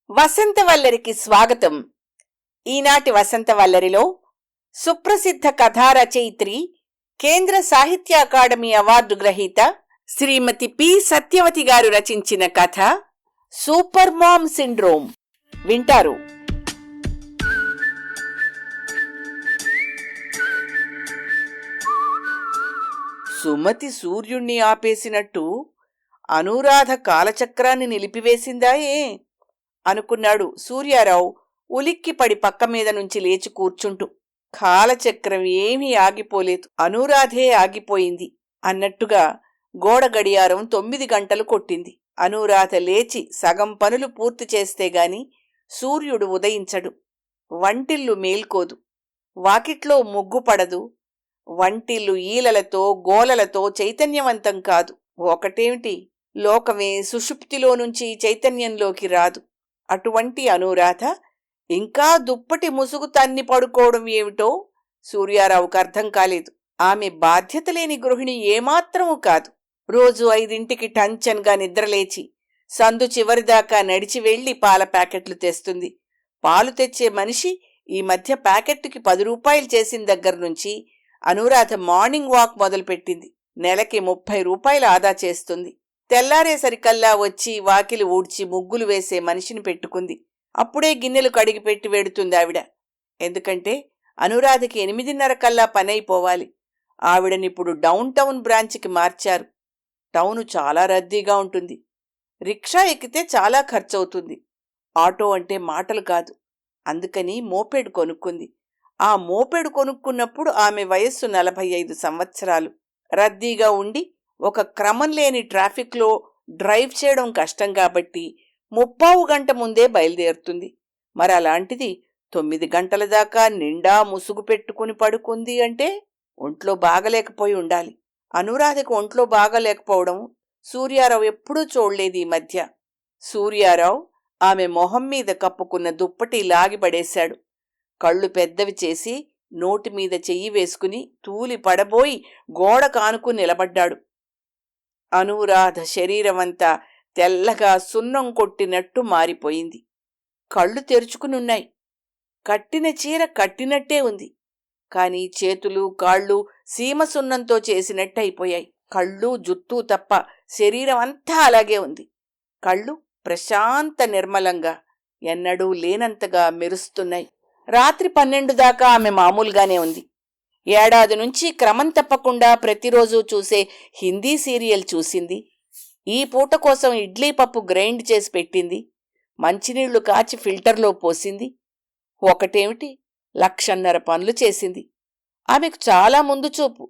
వసంతవల్లరికి స్వాగతం. ఈనాటి వసంతవల్లరిలో సుప్రసిద్ధ కథా రచయిత్రి, కేంద్ర సాహిత్య అకాడమీ అవార్డు గ్రహీత శ్రీమతి పి సత్యవతి గారు రచించిన కథ సూపర్ మామ్ సిండ్రోమ్ వింటారు. సుమతి సూర్యుణ్ణి ఆపేసినట్టు అనురాధ కాలచక్రాన్ని నిలిపివేసిందాయే అనుకున్నాడు సూర్యారావు ఉలిక్కిపడి పక్క మీద నుంచి లేచి కూర్చుంటూ. కాలచక్రం ఏమీ ఆగిపోలేదు, అనురాధే ఆగిపోయింది అన్నట్టుగా గోడ గడియారం 9 గంటలు కొట్టింది. అనురాధ లేచి సగం పనులు పూర్తి చేస్తే గాని సూర్యుడు ఉదయించడు. వంటిల్లు మేల్కోదు, వాకిట్లో ముగ్గు పడదు. వంటిల్లు ఈలలతో గోలలతో చైతన్యవంతం కాదు. ఒకటేమిటి, లోకమే సుషుప్తిలో నుంచి చైతన్యంలోకి రాదు. అటువంటి అనురాధ ఇంకా దుప్పటి ముసుగు తన్ని పడుకోవడం ఏమిటో సూర్యారావుకు అర్థం కాలేదు. ఆమె బాధ్యత లేని గృహిణి ఏమాత్రమూ కాదు. రోజు 5ంటికి టంచన్గా నిద్రలేచి సందు చివరిదాకా నడిచి వెళ్లి పాల ప్యాకెట్లు తెస్తుంది. పాలు తెచ్చే మనిషి ఈ మధ్య ప్యాకెట్టుకి 10 రూపాయలు చేసిన దగ్గర్నుంచి అనురాధ మార్నింగ్ వాక్ మొదలుపెట్టింది. నెలకి 30 రూపాయలు ఆదా చేస్తుంది. తెల్లారేసరికల్లా వచ్చి వాకిలి ఊడ్చి ముగ్గులు వేసే మనిషిని పెట్టుకుంది. అప్పుడే గిన్నెలు కడిగి పెట్టి వెడుతుంది ఆవిడ. ఎందుకంటే అనురాధకి 8:30 కల్లా పనైపోవాలి. ఆవిడనిప్పుడు డౌన్ టౌన్ బ్రాంచ్కి మార్చారు. టౌను చాలా రద్దీగా ఉంటుంది. రిక్షా ఎక్కితే చాలా ఖర్చవుతుంది. ఆటో అంటే మాటలు కాదు. అందుకని మోపెడ్ కొనుక్కుంది. ఆ మోపెడు కొనుక్కున్నప్పుడు ఆమె వయస్సు 45 సంవత్సరాలు. రద్దీగా ఉండి ఒక క్రమం లేని ట్రాఫిక్లో డ్రైవ్ చేయడం కష్టం కాబట్టి 3/4 గంట ముందే బయలుదేరుతుంది. మరి అలాంటిది 9 గంటల దాకా నిండా ముసుగు పెట్టుకుని పడుకుంది అంటే ఒంట్లో బాగలేకపోయి ఉండాలి. అనురాధకు ఒంట్లో బాగలేకపోవడం సూర్యారావు ఎప్పుడూ చూడలేదు ఈ మధ్య. సూర్యారావు ఆమె మొహం మీద కప్పుకున్న దుప్పటి లాగిపడేశాడు. కళ్ళు పెద్దవి చేసి నోటి మీద చెయ్యి వేసుకుని తూలి పడబోయి గోడ కానుకుని నిలబడ్డాడు. అనురాధ శరీరమంతా తెల్లగా సున్నం కొట్టినట్టు మారిపోయింది. కళ్ళు తెరుచుకునున్నాయి. కట్టిన చీర కట్టినట్టే ఉంది. కాని చేతులు కాళ్ళు సీమ సున్నంతో చేసినట్టు అయిపోయాయి. కళ్ళు జుత్తు తప్ప శరీరం అంతా అలాగే ఉంది. కళ్ళు ప్రశాంత నిర్మలంగా ఎన్నడూ లేనంతగా మెరుస్తున్నాయి. రాత్రి 12 దాకా ఆమె మామూలుగానే ఉంది. ఏడాది నుంచి క్రమం తప్పకుండా ప్రతిరోజు చూసే హిందీ సీరియల్ చూసింది. ఈ పూట కోసం ఇడ్లీ పప్పు గ్రైండ్ చేసి పెట్టింది. మంచినీళ్లు కాచి ఫిల్టర్లో పోసింది. ఒకటేమిటి, 1,50,000 పనులు చేసింది. ఆమెకు చాలా ముందు చూపు.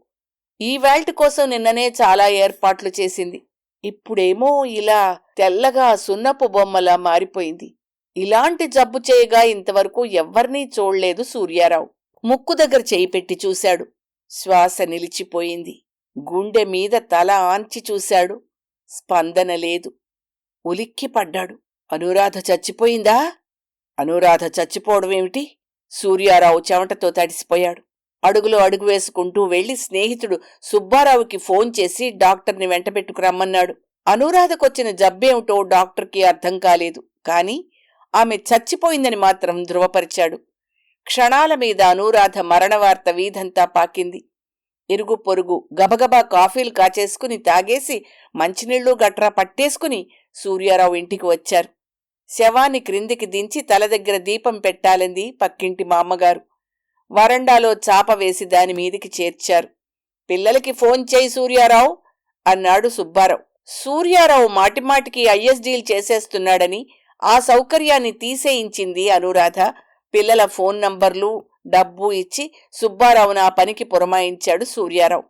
ఈ వేల్ట్ కోసం నిన్ననే చాలా ఏర్పాట్లు చేసింది. ఇప్పుడేమో ఇలా తెల్లగా సున్నపు బొమ్మలా మారిపోయింది. ఇలాంటి జబ్బు చేయగా ఇంతవరకు ఎవ్వర్నీ చూడలేదు సూర్యారావు. ముక్కు దగ్గర చేయి పెట్టి చూశాడు. శ్వాస నిలిచిపోయింది. గుండె మీద తల ఆంచి చూశాడు. స్పందన లేదు. ఉలిక్కిపడ్డాడు. అనురాధ చచ్చిపోయిందా? అనురాధ చచ్చిపోవడమేమిటి? సూర్యారావు చెమటతో తడిసిపోయాడు. అడుగులో అడుగు వేసుకుంటూ వెళ్లి స్నేహితుడు సుబ్బారావుకి ఫోన్ చేసి డాక్టర్ని వెంటబెట్టుకురమ్మన్నాడు. అనురాధకొచ్చిన జబ్బేమిటో డాక్టర్కి అర్థం కాలేదు. కాని ఆమె చచ్చిపోయిందని మాత్రం ధృవపరిచాడు. క్షణాల మీద అనురాధ మరణవార్త వీధంతా పాకింది. ఇరుగు పొరుగు గబగబా కాఫీలు కాచేసుకుని తాగేసి మంచినీళ్లు గట్రా పట్టేసుకుని సూర్యారావు ఇంటికి వచ్చారు. శవాన్ని క్రిందికి దించి తల దగ్గర దీపం పెట్టాలంది పక్కింటి మా అమ్మగారు. వరండాలో చాప వేసి దాని మీదికి చేర్చారు. పిల్లలకి ఫోన్ చేయి సూర్యారావు అన్నాడు సుబ్బారావు. సూర్యారావు మాటిమాటికి ఐఎస్డీలు చేసేస్తున్నాడని ఆ సౌకర్యాన్ని తీసేయించింది అనురాధ. పిల్లల ఫోన్ నంబర్లు డబ్బు ఇచ్చి సుబ్బారావును ఆ పనికి పురమాయించాడు సూర్యారావు.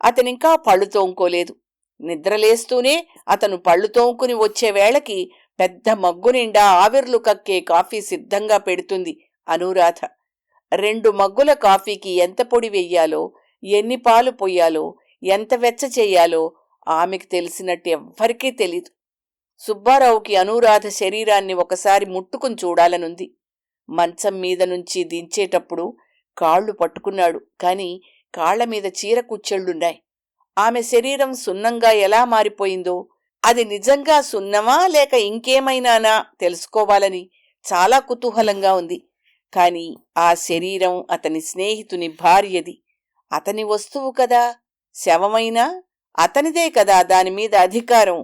అతనింకా పళ్ళు తోముకోలేదు. నిద్రలేస్తూనే అతను పళ్ళు తోముకుని వచ్చే వేళకి పెద్ద మగ్గు నిండా ఆవిర్లు కక్కే కాఫీ సిద్ధంగా పెడుతుంది అనురాధ. 2 మగ్గుల కాఫీకి ఎంత పొడి వెయ్యాలో, ఎన్ని పాలు పొయ్యాలో, ఎంత వెచ్చ చెయ్యాలో ఆమెకు తెలిసినట్టు ఎవ్వరికీ తెలీదు. సుబ్బారావుకి అనురాధ శరీరాన్ని ఒకసారి ముట్టుకుని చూడాలనుంది. మంచం మీద నుంచి దించేటప్పుడు కాళ్లు పట్టుకున్నాడు. కాని కాళ్ల మీద చీర కుచ్చెళ్లున్నాయి. ఆమె శరీరం సున్నంగా ఎలా మారిపోయిందో అది నిజంగా సున్నమా లేక ఇంకేమైనానా తెలుసుకోవాలని చాలా కుతూహలంగా ఉంది. కాని ఆ శరీరం అతని స్నేహితుని భార్యది. అతని వస్తువు కదా, శవమైనా అతనిదే కదా దానిమీద అధికారం.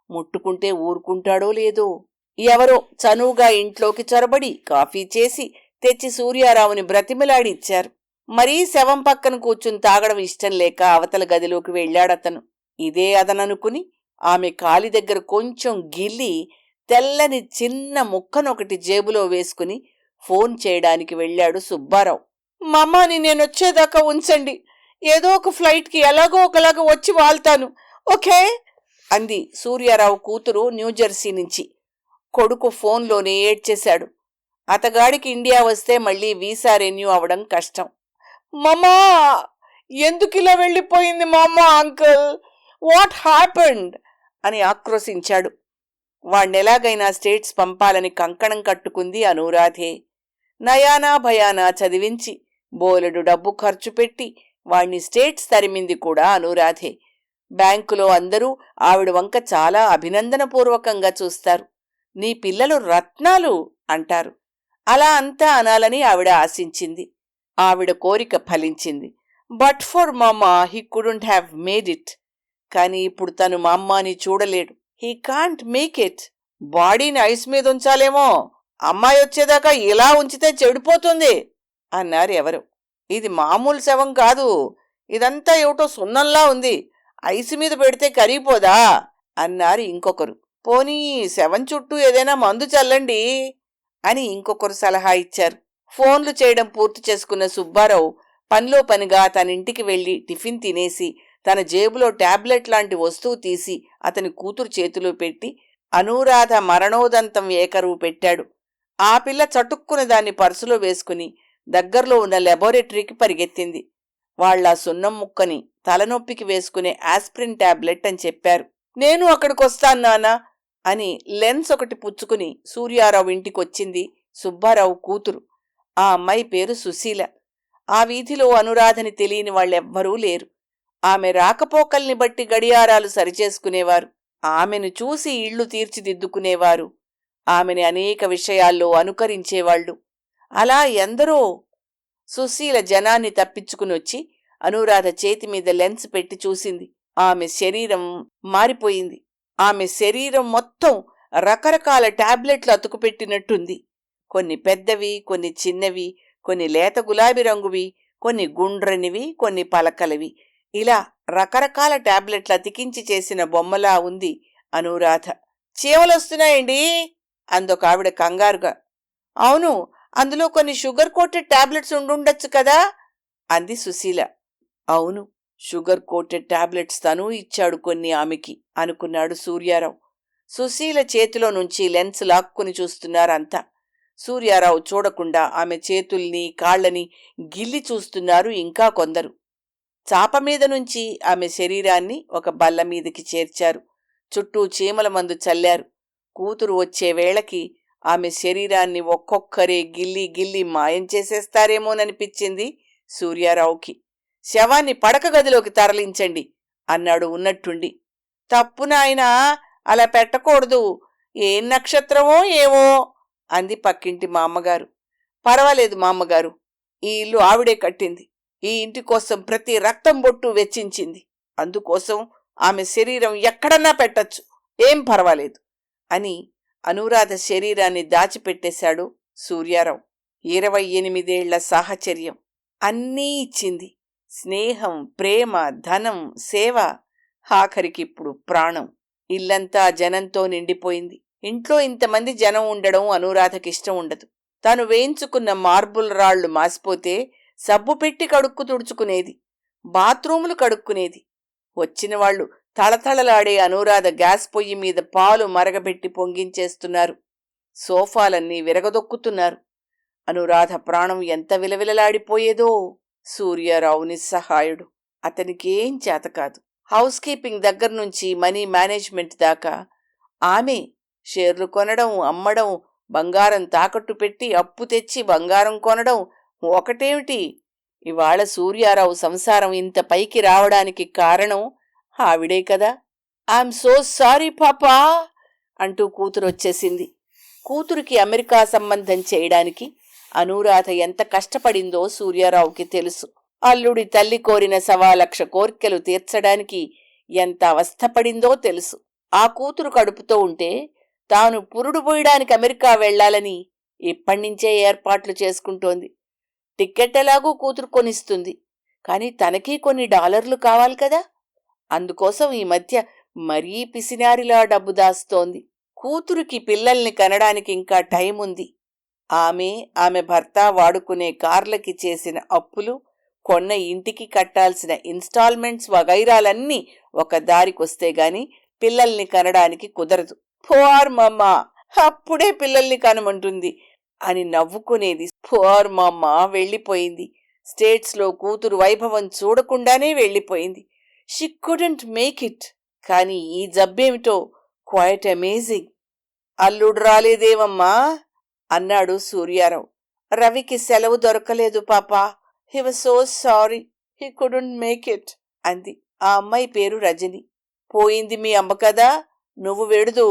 ముట్టుకుంటే ఊరుకుంటాడో లేదో. ఎవరో చనువుగా ఇంట్లోకి చొరబడి కాఫీ చేసి తెచ్చి సూర్యారావుని బ్రతిమిలాడి ఇచ్చారు. మరీ శవం పక్కన కూర్చుని తాగడం ఇష్టం లేక అవతల గదిలోకి వెళ్ళాడతను. ఇదే అదననుకుని ఆమె కాలి దగ్గర కొంచెం గిల్లి తెల్లని చిన్న ముక్కనొకటి జేబులో వేసుకుని ఫోన్ చేయడానికి వెళ్ళాడు సుబ్బారావు. మమ్మాని నేనొచ్చేదాకా ఉంచండి, ఏదో ఒక ఫ్లైట్కి ఎలాగో ఒకలాగా వచ్చి వాళ్తాను, ఓకే అంది సూర్యారావు కూతురు న్యూజెర్సీ నుంచి. కొడుకు ఫోన్లోనే ఏడ్చేశాడు. అతగాడికి ఇండియా వస్తే మళ్లీ వీసా రెన్యూ అవడం కష్టం. మమ్మా, ఎందుకిలా వెళ్ళిపోయింది మమ్మా? అంకుల్, వాట్ హ్యాపెండ్ అని ఆక్రోశించాడు. వాణ్ణెలాగైనా స్టేట్స్ పంపాలని కంకణం కట్టుకుంది అనూరాధే. నయానా భయానా చదివించి బోలెడు డబ్బు ఖర్చు పెట్టి వాణ్ణి స్టేట్స్ తరిమింది కూడా అనూరాధే. బ్యాంకులో అందరూ ఆవిడ వంక చాలా అభినందనపూర్వకంగా చూస్తారు. నీ పిల్లలు రత్నాలు అంటారు. అలా అంతా అనాలని ఆవిడ ఆశించింది. ఆవిడ కోరిక ఫలించింది. But for mama he couldn't have made it. కాని ఇప్పుడు తను మా అమ్మాని చూడలేడు. He can't make it. బాడీని ఐస్ మీద ఉంచాలేమో, అమ్మాయి వచ్చేదాకా ఇలా ఉంచితే చెడిపోతుంది అన్నారు ఎవరు. ఇది మామూలు శవం కాదు, ఇదంతా ఏమిటో సున్నంలా ఉంది, ఐసు మీద పెడితే కరిగిపోదా అన్నారు ఇంకొకరు. పోనీ శవం చుట్టూ ఏదైనా మందు చల్లండి అని ఇంకొకరు సలహా ఇచ్చారు. ఫోన్లు చేయడం పూర్తి చేసుకున్న సుబ్బారావు పనిలో పనిగా తన ఇంటికి వెళ్లి టిఫిన్ తినేసి తన జేబులో టాబ్లెట్ లాంటి వస్తువు తీసి అతని కూతురు చేతిలో పెట్టి అనూరాధ మరణోదంతం ఏకరువు పెట్టాడు. ఆ పిల్ల చటుక్కున దాన్ని పర్సులో వేసుకుని దగ్గర్లో ఉన్న లెబొరేటరీకి పరిగెత్తింది. వాళ్ళ సున్నం ముక్కని తలనొప్పికి వేసుకునే ఆస్ప్రిన్ టాబ్లెట్ అని చెప్పారు. నేను అక్కడికొస్తాను నాన్నా అని లెన్స్ ఒకటి పుచ్చుకుని సూర్యారావు ఇంటికొచ్చింది సుబ్బారావు కూతురు. ఆ అమ్మాయి పేరు సుశీల. ఆ వీధిలో అనురాధని తెలియని వాళ్ళెవ్వరూ లేరు. ఆమె రాకపోకల్ని బట్టి గడియారాలు సరిచేసుకునేవారు. ఆమెను చూసి ఇళ్లు తీర్చిదిద్దుకునేవారు. ఆమెని అనేక విషయాల్లో అనుకరించేవాళ్లు. అలా ఎందరో. సుశీల జనాన్ని తప్పించుకునొచ్చి అనురాధ చేతిమీద లెన్స్ పెట్టి చూసింది. ఆమె శరీరం మారిపోయింది. ఆమె శరీరం మొత్తం రకరకాల టాబ్లెట్లు అతుకుపెట్టినట్టుంది. కొన్ని పెద్దవి, కొన్ని చిన్నవి, కొన్ని లేత గులాబీ రంగువి, కొన్ని గుండ్రనివి, కొన్ని పలకలవి. ఇలా రకరకాల టాబ్లెట్లు అతికించి చేసిన బొమ్మలా ఉంది అనూరాధ. చీమలొస్తున్నాయండి అందొక ఆవిడ కంగారుగా. అవును, అందులో కొన్ని షుగర్ కోటెడ్ టాబ్లెట్స్ ఉండుండొచ్చు కదా అంది సుశీల. అవును, షుగర్ కోటెడ్ టాబ్లెట్స్ తను ఇచ్చాడు కొన్ని ఆమెకి అనుకున్నాడు సూర్యారావు. సుశీల చేతిలో నుంచి లెన్స్ లాక్కుని చూస్తున్నారంతా. సూర్యారావు చూడకుండా ఆమె చేతుల్ని కాళ్లని గిల్లి చూస్తున్నారు ఇంకా కొందరు. చాపమీద నుంచి ఆమె శరీరాన్ని ఒక బల్ల మీదకి చేర్చారు. చుట్టూ చీమల మందు చల్లారు. కూతురు వచ్చే వేళకి ఆమె శరీరాన్ని ఒక్కొక్కరే గిల్లి గిల్లి మాయం చేసేస్తారేమోననిపించింది సూర్యారావుకి. శవాన్ని పడక గదిలోకి తరలించండి అన్నాడు ఉన్నట్టుండి. తప్పు నాయనా, అలా పెట్టకూడదు, ఏం నక్షత్రమో ఏమో అంది పక్కింటి మా అమ్మగారు. పర్వాలేదు మా అమ్మగారు, ఈ ఇల్లు ఆవిడే కట్టింది. ఈ ఇంటి కోసం ప్రతి రక్తం బొట్టు వెచ్చించింది. అందుకోసం ఆమె శరీరం ఎక్కడన్నా పెట్టచ్చు, ఏం పర్వాలేదు అని అనురాధ శరీరాన్ని దాచిపెట్టేశాడు సూర్యారావు. 28 ఏళ్ల సాహచర్యం అన్నీ ఇచ్చింది. స్నేహం, ప్రేమ, ధనం, సేవ, ఆఖరికిప్పుడు ప్రాణం. ఇల్లంతా జనంతో నిండిపోయింది. ఇంట్లో ఇంతమంది జనం ఉండడం అనురాధకిష్టం ఉండదు. తాను వేయించుకున్న మార్బుల్ రాళ్లు మాసిపోతే సబ్బు పెట్టి కడుక్కు తుడుచుకునేది, బాత్రూములు కడుక్కునేది. వచ్చిన వాళ్లు తళతళలాడే అనురాధ గ్యాస్ పొయ్యి మీద పాలు మరగబెట్టి పొంగించేస్తున్నారు. సోఫాలన్నీ విరగదొక్కుతున్నారు. అనురాధ ప్రాణం ఎంత విలవిలలాడిపోయేదో. సూర్యారావు నిస్సహాయుడు. అతనికేం చేతకాదు. హౌస్ కీపింగ్ దగ్గర్నుంచి మనీ మేనేజ్మెంట్ దాకా ఆమె. షేర్లు కొనడం, అమ్మడం, బంగారం తాకట్టు పెట్టి అప్పు తెచ్చి బంగారం కొనడం ఒకటేమిటి, ఇవాళ సూర్యారావు సంసారం ఇంత పైకి రావడానికి కారణం ఆవిడే కదా. ఐఎమ్ సో సారీ పాపా అంటూ కూతురొచ్చేసింది. కూతురికి అమెరికా సంబంధం చేయడానికి అనూరాధ ఎంత కష్టపడిందో సూర్యారావుకి తెలుసు. అల్లుడి తల్లి కోరిన 1,00,000 కోర్కెలు తీర్చడానికి ఎంత అవస్థపడిందో తెలుసు. ఆ కూతురు కడుపుతో ఉంటే తాను పురుడు పోయడానికి అమెరికా వెళ్లాలని ఇప్పటినుంచే ఏర్పాట్లు చేసుకుంటోంది. టిక్కెట్ ఎలాగూ కూతురు కొనిస్తుంది, కాని తనకీ కొన్ని డాలర్లు కావాలి కదా. అందుకోసం ఈ మధ్య మరీ పిసినారిలా డబ్బు దాస్తోంది. కూతురికి పిల్లల్ని కనడానికి ఇంకా టైం ఉంది. ఆమె భర్త వాడుకునే కార్లకి చేసిన అప్పులు, కొన్న ఇంటికి కట్టాల్సిన ఇన్స్టాల్మెంట్స్ వగైరాలన్నీ ఒక దారికొస్తే గాని పిల్లల్ని కనడానికి కుదరదు. పోర్ మమ్మా, అప్పుడే పిల్లల్ని కనమంటుంది అని నవ్వుకునేది. పోర్ మమ్మా వెళ్ళిపోయింది. స్టేట్స్లో కూతురు వైభవం చూడకుండానే వెళ్ళిపోయింది. She couldn't make it. కాని ఈ జబ్బేమిటో క్వైట్ అమేజింగ్. అల్లుడు రాలేదేమమ్మా అన్నాడు సూర్యారావు. రవికి సెలవు దొరకలేదు పాపా. He was so sorry, he couldn't make it అంది. ఆ అమ్మాయి పేరు రజని. పోయింది మీ అమ్మ కదా, నువ్వు వెడుదు,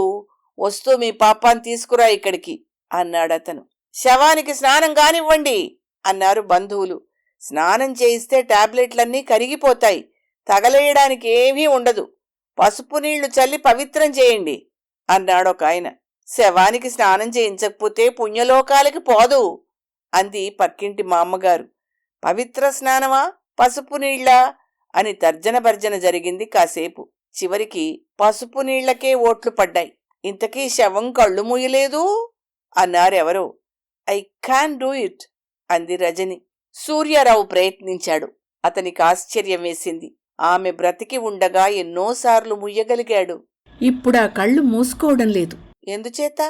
వస్తూ మీ పాపాన్ని తీసుకురా ఇక్కడికి అన్నాడతను. శవానికి స్నానం కానివ్వండి అన్నారు బంధువులు. స్నానం చేయిస్తే టాబ్లెట్లన్నీ కరిగిపోతాయి, తగలేయడానికి ఏమీ ఉండదు. పసుపు నీళ్లు చల్లి పవిత్రం చేయండి అన్నాడొక ఆయన. శవానికి స్నానం చేయించకపోతే పుణ్యలోకాలకి పోదు అంది పక్కింటి మా అమ్మగారు. పవిత్ర స్నానమా, పసుపు నీళ్లా అని తర్జన భర్జన జరిగింది కాసేపు. చివరికి పసుపు నీళ్లకే ఓట్లు పడ్డాయి. ఇంతకీ శవం కళ్ళు మూయలేదు అన్నారెవరో. ఐ క్యాన్ డూ ఇట్ అంది రజని. సూర్యారావు ప్రయత్నించాడు. అతనికి ఆశ్చర్యం వేసింది. ఆమె బ్రతికి ఉండగా ఎన్నోసార్లు ముయ్యగలిగాడు. ఇప్పుడా కళ్ళు మూసుకోవడం లేదు. ఎందుచేత?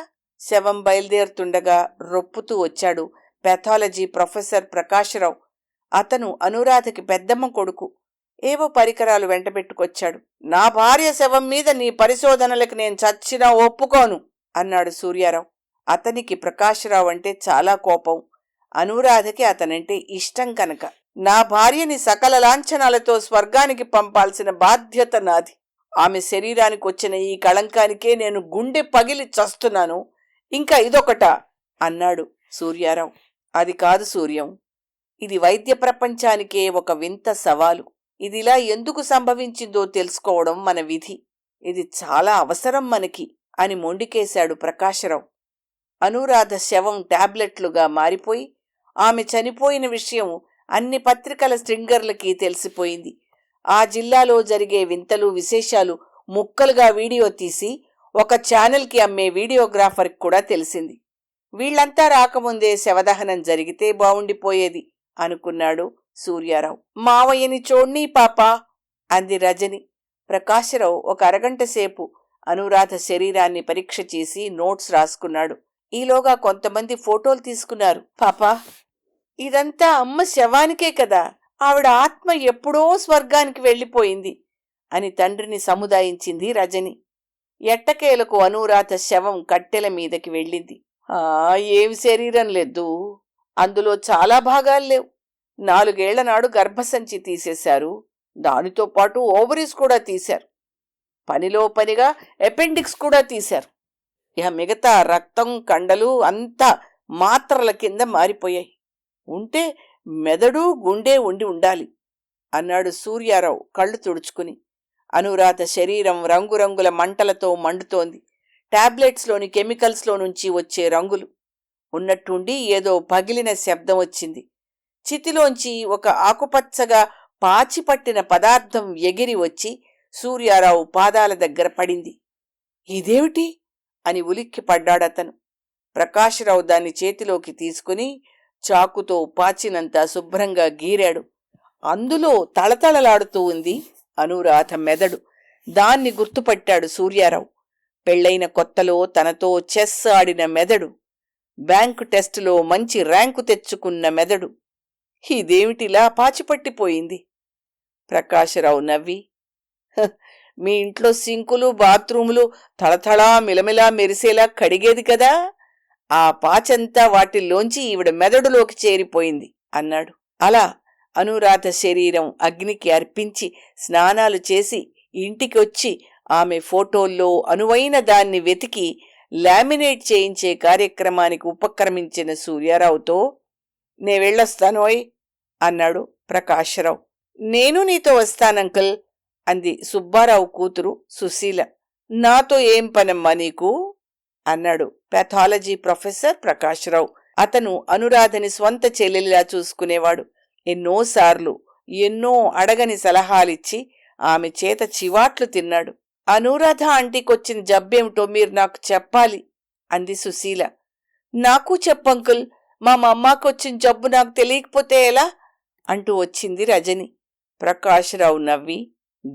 శవం బయలుదేరుతుండగా రొప్పుతూ వచ్చాడు పెథాలజీ ప్రొఫెసర్ ప్రకాశరావు. అతను అనూరాధకి పెద్దమ్మ కొడుకు. ఏవో పరికరాలు వెంటబెట్టుకొచ్చాడు. నా భార్య శవం మీద నీ పరిశోధనలకు నేను చచ్చినా ఒప్పుకోను అన్నాడు సూర్యారావు. అతనికి ప్రకాశరావు అంటే చాలా కోపం. అనూరాధకి అతనంటే ఇష్టం కనుక. నా భార్యని సకల లాంఛనాలతో స్వర్గానికి పంపాల్సిన బాధ్యత నాది. ఆమె శరీరానికి వచ్చిన ఈ కళంకానికే నేను గుండె పగిలి చస్తున్నాను, ఇంకా ఇదొకటా అన్నాడు సూర్యారావు. అది కాదు సూర్యం, ఇది వైద్య ప్రపంచానికే ఒక వింత సవాలు. ఇదిలా ఎందుకు సంభవించిందో తెలుసుకోవడం మన విధి. ఇది చాలా అవసరం మనకి అని మొండికేశాడు ప్రకాశరావు. అనూరాధ శవం టాబ్లెట్లుగా మారిపోయి ఆమె చనిపోయిన విషయం అన్ని పత్రికల స్ట్రింగర్లకి తెలిసిపోయింది. ఆ జిల్లాలో జరిగే వింతలు విశేషాలు ముక్కలుగా వీడియో తీసి ఒక ఛానల్కి అమ్మే వీడియోగ్రాఫర్కి కూడా తెలిసింది. వీళ్లంతా రాకముందే శవదహనం జరిగితే బావుండిపోయేది అనుకున్నాడు సూర్యారావు. మావయ్యని చూడ్నీ పాపా అంది రజని. ప్రకాశరావు ఒక అరగంట సేపు అనూరాధ శరీరాన్ని పరీక్ష చేసి నోట్స్ రాసుకున్నాడు. ఈలోగా కొంతమంది ఫోటోలు తీసుకున్నారు. పాపా, ఇదంతా అమ్మ శవానికే కదా, ఆవిడ ఆత్మ ఎప్పుడో స్వర్గానికి వెళ్ళిపోయింది అని తండ్రిని సముదాయించింది రజని. ఎట్టకేలకు అనూరాధ శవం కట్టెల మీదకి వెళ్ళింది. ఏమి శరీరం లేదు, అందులో చాలా భాగాలు లేవు. 4 ఏళ్ల నాడు గర్భసంచి తీసేశారు, దానితో పాటు ఓవరీస్ కూడా తీశారు, పనిలో పనిగా అపెండిక్స్ కూడా తీశారు. ఇక మిగతా రక్తం కండలు అంతా మాత్రల కింద మారిపోయాయి. ఉంటే మెదడు గుండె ఉండాలి అన్నాడు సూర్యారావు కళ్ళు తుడుచుకుని. అనూరాధ శరీరం రంగురంగుల మంటలతో మండుతోంది. టాబ్లెట్స్లోని కెమికల్స్లో నుంచి వచ్చే రంగులు. ఉన్నట్టుండి ఏదో పగిలిన శబ్దం వచ్చింది. చితిలోంచి ఒక ఆకుపచ్చగా పాచిపట్టిన పదార్థం ఎగిరి వచ్చి సూర్యారావు పాదాల దగ్గర పడింది. ఇదేమిటి అని ఉలిక్కి పడ్డాడతను. ప్రకాశరావు దాన్ని చేతిలోకి తీసుకుని చాకుతో పాచినంతా శుభ్రంగా గీరాడు. అందులో తళతళలాడుతూ ఉంది అనూరాధ మెదడు. దాన్ని గుర్తుపట్టాడు సూర్యారావు. పెళ్లైన కొత్తలో తనతో చెస్ ఆడిన మెదడు, బ్యాంకు టెస్టులో మంచి ర్యాంకు తెచ్చుకున్న మెదడు. ఇదేమిటిలా పాచిపట్టిపోయింది? ప్రకాశరావు నవ్వి, మీ ఇంట్లో సింకులు బాత్రూములు తళతళా మిలమిలా మెరిసేలా కడిగేది కదా, ఆ పాచంతా వాటిల్లోంచి ఈవిడ మెదడులోకి చేరిపోయింది అన్నాడు. అలా అనూరాధ శరీరం అగ్నికి అర్పించి స్నానాలు చేసి ఇంటికొచ్చి ఆమె ఫోటోల్లో అనువైన దాన్ని వెతికి లామినేట్ చేయించే కార్యక్రమానికి ఉపక్రమించిన సూర్యారావుతో, నే వెళ్ళొస్తానోయ్ అన్నాడు ప్రకాశరావు. నేను నీతో వస్తానంకుల్ అంది సుబ్బారావు కూతురు సుశీల. నాతో ఏం పనమ్మా నీకు అన్నాడు పెథాలజీ ప్రొఫెసర్ ప్రకాశరావు. అతను అనురాధని స్వంత చెల్లెలిలా చూసుకునేవాడు. ఎన్నోసార్లు ఎన్నో అడగని సలహాలిచ్చి ఆమె చేత చివాట్లు తిన్నాడు. అనురాధ ఆంటీకొచ్చిన జబ్బేమిటో మీరు నాకు చెప్పాలి అంది సుశీల. నాకు చెప్పంకుల్, మా మమ్మాకొచ్చిన జబ్బు నాకు తెలియకపోతే ఎలా అంటూ వచ్చింది రజని. ప్రకాశరావు నవ్వి,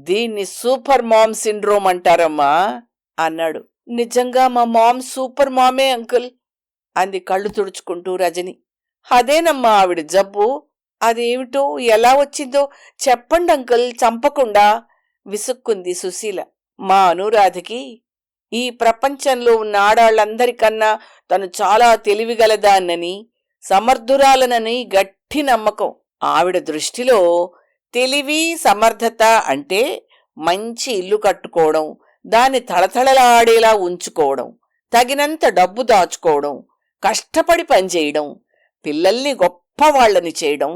దీన్ని సూపర్ మామ్ సిండ్రోమ్ అంటారమ్మా అన్నాడు. నిజంగా మా మామ్ సూపర్ మామే అంకుల్ అంది కళ్ళు తుడుచుకుంటూ రజని. అదేనమ్మా ఆవిడ జబ్బు. అదేమిటో ఎలా వచ్చిందో చెప్పండి అంకుల్, చంపకుండా విసుక్కుంది సుశీల. మా అనురాధకి ఈ ప్రపంచంలో ఉన్న ఆడాళ్లందరికన్నా తను చాలా తెలివిగలదాన్నని, సమర్థురాలనని గట్టి నమ్మకం. ఆవిడ దృష్టిలో తెలివి సమర్థత అంటే మంచి ఇల్లు కట్టుకోవడం, దాన్ని తళతళలాడేలా ఉంచుకోవడం, తగినంత డబ్బు దాచుకోవడం, కష్టపడి పనిచేయడం, పిల్లల్ని గొప్పవాళ్లని చేయడం.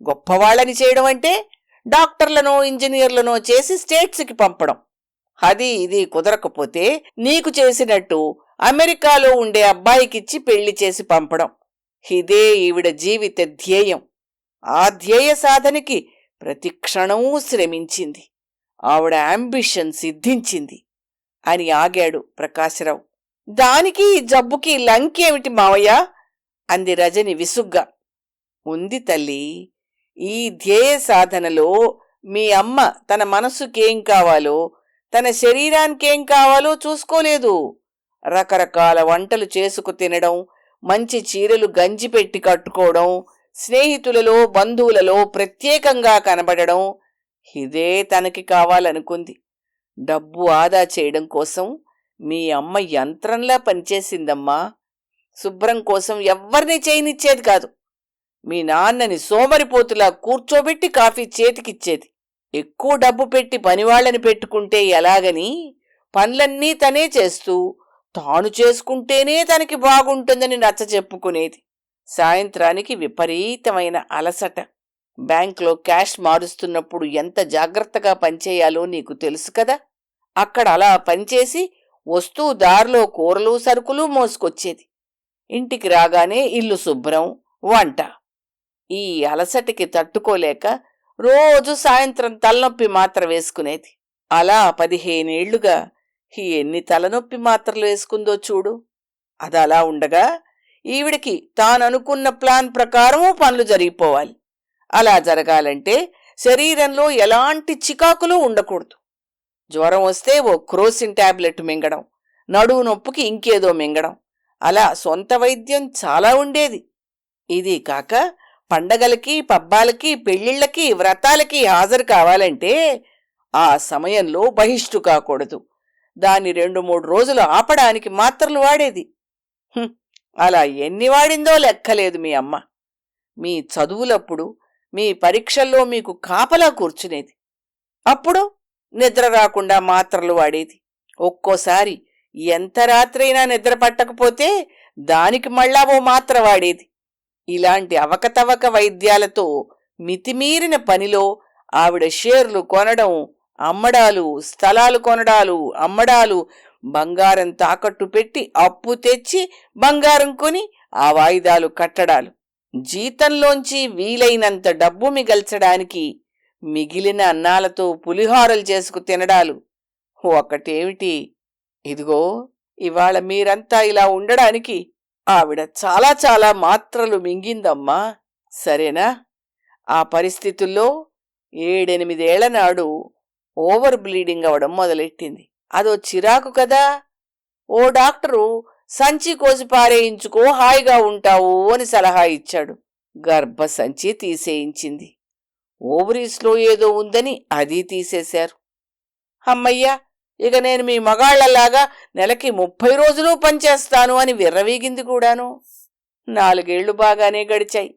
గొప్పవాళ్లని చేయడం అంటే డాక్టర్లనో ఇంజనీర్లనో చేసి స్టేట్స్కి పంపడం. అది ఇది కుదరకపోతే నీకు చేసినట్టు అమెరికాలో ఉండే అబ్బాయికిచ్చి పెళ్లి చేసి పంపడం. ఇదే ఈవిడ జీవిత ధ్యేయం. ఆ ధ్యేయ సాధనకి ప్రతి క్షణమూ శ్రమించింది. ఆవిడ అంబిషన్ సిద్ధించింది అని ఆగాడు ప్రకాశరావు. దానికి ఈ జబ్బుకి లంకేమిటి మావయ్య అంది రజని విసుగ్గా. ఉంది తల్లి, ఈ ధ్యేయ సాధనలో మీ అమ్మ తన మనసుకేం కావాలో, తన శరీరానికేం కావాలో చూసుకోలేదు. రకరకాల వంటలు చేసుకు తినడం, మంచి చీరలు గంజి పెట్టి కట్టుకోవడం, స్నేహితులలో బంధువులలో ప్రత్యేకంగా కనబడడం, ఇదే తనకి కావాలనుకుంది. డబ్బు ఆదా చేయడం కోసం మీ అమ్మ యంత్రంలా పనిచేసిందమ్మా. శుభ్రం కోసం ఎవ్వరినీ చేయనిచ్చేది కాదు. మీ నాన్నని సోమరిపోతులా కూర్చోబెట్టి కాఫీ చేతికిచ్చేది. ఎక్కువ డబ్బు పెట్టి పనివాళ్లని పెట్టుకుంటే ఎలాగని పనులన్నీ తనే చేస్తూ తాను చేసుకుంటేనే తనకి బాగుంటుందని నచ్చ చెప్పుకునేది. సాయంత్రానికి విపరీతమైన అలసట. బ్యాంకులో క్యాష్ మారుస్తున్నప్పుడు ఎంత జాగ్రత్తగా పనిచేయాలో నీకు తెలుసు కదా. అక్కడ అలా పనిచేసి వస్తూ దారిలో కూరలు సరుకులు మోసుకొచ్చేది. ఇంటికి రాగానే ఇల్లు శుభ్రం, వంట. ఈ అలసటికి తట్టుకోలేక రోజు సాయంత్రం తలనొప్పి మాత్ర వేసుకునేది. అలా 15 ఏళ్లుగా ఎన్ని తలనొప్పి మాత్రలు వేసుకుందో చూడు. అదలా ఉండగా ఈవిడికి తాననుకున్న ప్లాన్ ప్రకారము పనులు జరిగిపోవాలి. అలా జరగాలంటే శరీరంలో ఎలాంటి చికాకులు ఉండకూడదు. జ్వరం వస్తే ఓ క్రోసిన్ టాబ్లెట్ మింగడం, నడువు నొప్పికి ఇంకేదో మింగడం, అలా సొంత వైద్యం చాలా ఉండేది. ఇది కాక పండగలకి, పబ్బాలకి, పెళ్లిళ్లకి, వ్రతాలకి హాజరు కావాలంటే ఆ సమయంలో బహిష్టు కాకూడదు. దాన్ని 2-3 రోజులు ఆపడానికి మాత్రలు వాడేది. అలా ఎన్ని వాడిందో లెక్కలేదు మీ అమ్మ. మీ చదువులప్పుడు, మీ పరీక్షల్లో మీకు కాపలా కూర్చునేది. అప్పుడు నిద్ర రాకుండా మాత్రలు వాడేది. ఒక్కోసారి ఎంత రాత్రైనా నిద్ర పట్టకపోతే దానికి మళ్ళా ఓ మాత్ర వాడేది. ఇలాంటి అవకతవక వైద్యాలతో మితిమీరిన పనిలో ఆవిడ షేర్లు కొనడం, అమ్మడాలు, స్థలాలు కొనడాలు, అమ్మడాలు, బంగారం తాకట్టు పెట్టి అప్పు తెచ్చి బంగారం కొని ఆ వాయిదాలు కట్టడాలు, జీతంలోంచి వీలైనంత డబ్బు మిగల్చడానికి మిగిలిన అన్నాలతో పులిహోరలు చేసుకు తినడాలు. ఒకటేమిటి, ఇదిగో ఇవాళ మీరంతా ఇలా ఉండడానికి ఆవిడ చాలా చాలా మాత్రలు మింగిందమ్మా. సరేనా? ఆ పరిస్థితుల్లో 7-8 ఏళ్ల నాడు ఓవర్ బ్లీడింగ్ అవడం మొదలెట్టింది. అదో చిరాకు కదా. ఓ డాక్టరు సంచి కోసి పారేయించుకో, హాయిగా ఉంటావు అని సలహా ఇచ్చాడు. గర్భసంచి తీసేయించింది. ఓవరీస్లో ఏదో ఉందని అది తీసేశారు. అమ్మయ్యా, ఇక నేను మీ మగాళ్లలాగా నెలకి 30 రోజులు పనిచేస్తాను అని విర్రవీగింది కూడాను. 4 ఏళ్లు బాగానే గడిచాయి.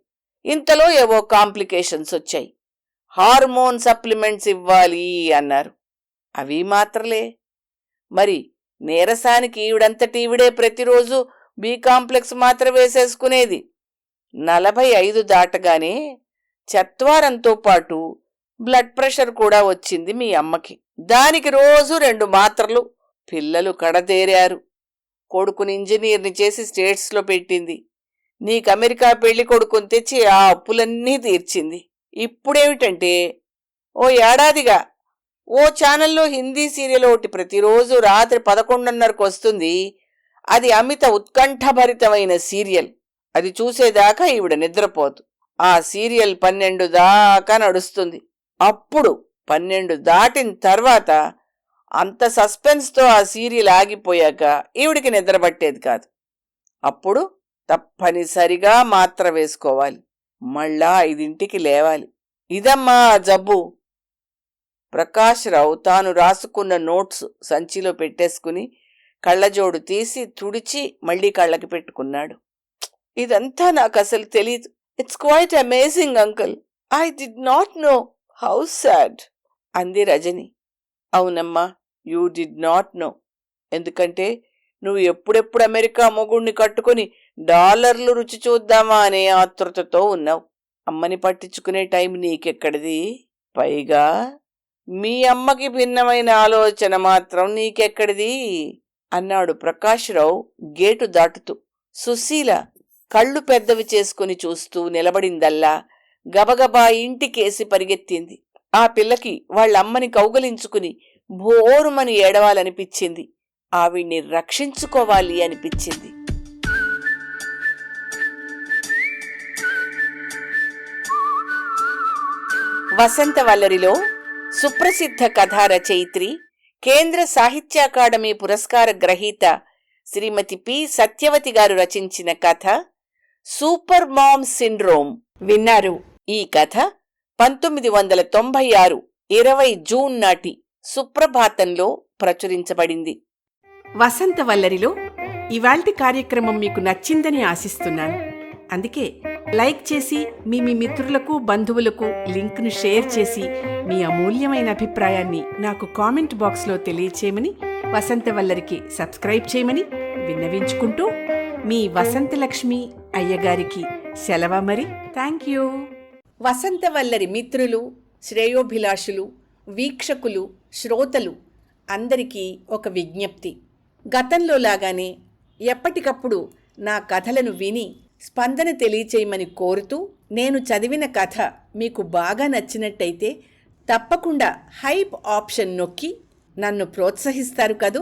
ఇంతలో ఏవో కాంప్లికేషన్స్ వచ్చాయి. హార్మోన్ సప్లిమెంట్స్ ఇవ్వాలి అన్నారు. అవి మాత్రలే. మరి నీరసానికి ఈవిడంతటీవిడే ప్రతిరోజు బి కాంప్లెక్స్ మాత్ర వేసేసుకునేది. 45 దాటగానే చత్వారంతో పాటు బ్లడ్ ప్రెషర్ కూడా వచ్చింది మీ అమ్మకి. దానికి రోజు 2 మాత్రలు. పిల్లలు కడతేరారు. కొడుకుని ఇంజనీర్ని చేసి స్టేట్స్లో పెట్టింది. నీకు అమెరికా పెళ్లి కొడుకుని తెచ్చి ఆ అప్పులన్నీ తీర్చింది. ఇప్పుడేమిటంటే ఓ ఏడాదిగా ఓ ఛానల్లో హిందీ సీరియల్ ఒకటి ప్రతిరోజు రాత్రి 11:30కు వస్తుంది. అది అమిత ఉత్కంఠభరితమైన సీరియల్. అది చూసేదాకా ఈవిడ నిద్రపోదు. ఆ సీరియల్ 12 దాకా నడుస్తుంది. అప్పుడు 12 దాటిన తర్వాత అంత సస్పెన్స్తో ఆ సీరియల్ ఆగిపోయాక ఈవిడికి నిద్ర పట్టేది కాదు. అప్పుడు తప్పనిసరిగా మాత్ర వేసుకోవాలి. మళ్ళా 5ంటికి లేవాలి. ఇదమ్మా జబ్బు. ప్రకాశ్రావు తాను రాసుకున్న నోట్స్ సంచిలో పెట్టేసుకుని కళ్ళజోడు తీసి తుడిచి మళ్లీ కళ్ళకి పెట్టుకున్నాడు. ఇదంతా నాకు అసలు తెలీదు. It's quite amazing uncle. I did not know. How sad అంది రజని. అవునమ్మా, యూ డిడ్ నాట్ నో. ఎందుకంటే నువ్వు ఎప్పుడెప్పుడు అమెరికా మొగుణ్ణి కట్టుకుని డాలర్లు రుచి చూద్దామా అనే ఆతృతతో ఉన్నావు. అమ్మని పట్టించుకునే టైం నీకెక్కడిది? పైగా మీ అమ్మకి భిన్నమైన ఆలోచన మాత్రం నీకెక్కడిది అన్నాడు ప్రకాశ్రావు గేటు దాటుతూ. సుశీల కళ్ళు పెద్దవి చేసుకుని చూస్తూ నిలబడిందల్లా గబగబా ఇంటికేసి పరిగెత్తింది. ఆ పిల్లకి వాళ్ళమ్మని కౌగలించుకుని భోరుమని ఏడవాలనిపించింది. ఆవిడ్ని రక్షించుకోవాలి అనిపించింది. వసంతవల్లరిలో సుప్రసిద్ధ కథా రచయిత్రి, కేంద్ర సాహిత్య అకాడమీ పురస్కార గ్రహీత శ్రీమతి పి. సత్యవతి గారు రచించిన కథ సూపర్ మామ్ సిండ్రోమ్ విన్నారు. ఈ కథ 1996 20 జూన్ నాటి సుప్రభాతంలో ప్రచురించబడింది. వసంతవల్లరిలో ఇవాల్టి కార్యక్రమం మీకు నచ్చిందని ఆశిస్తున్నాను. అందుకే లైక్ చేసి మీ మిత్రులకు బంధువులకు లింక్ను షేర్ చేసి మీ అమూల్యమైన అభిప్రాయాన్ని నాకు కామెంట్ బాక్స్లో తెలియచేయమని, వసంతవల్లరికి సబ్స్క్రైబ్ చేయమని విన్నవించుకుంటూ మీ వసంతలక్ష్మి అయ్యగారికి సెలవు మరి. Thank you. వసంతవల్లరి మిత్రులు, శ్రేయోభిలాషులు, వీక్షకులు, శ్రోతలు అందరికీ ఒక విజ్ఞప్తి. గతంలో లాగానే ఎప్పటికప్పుడు నా కథలను విని స్పందన తెలియచేయమని కోరుతూ, నేను చదివిన కథ మీకు బాగా నచ్చినట్టయితే తప్పకుండా హైప్ ఆప్షన్ నొక్కి నన్ను ప్రోత్సహిస్తారు కదూ.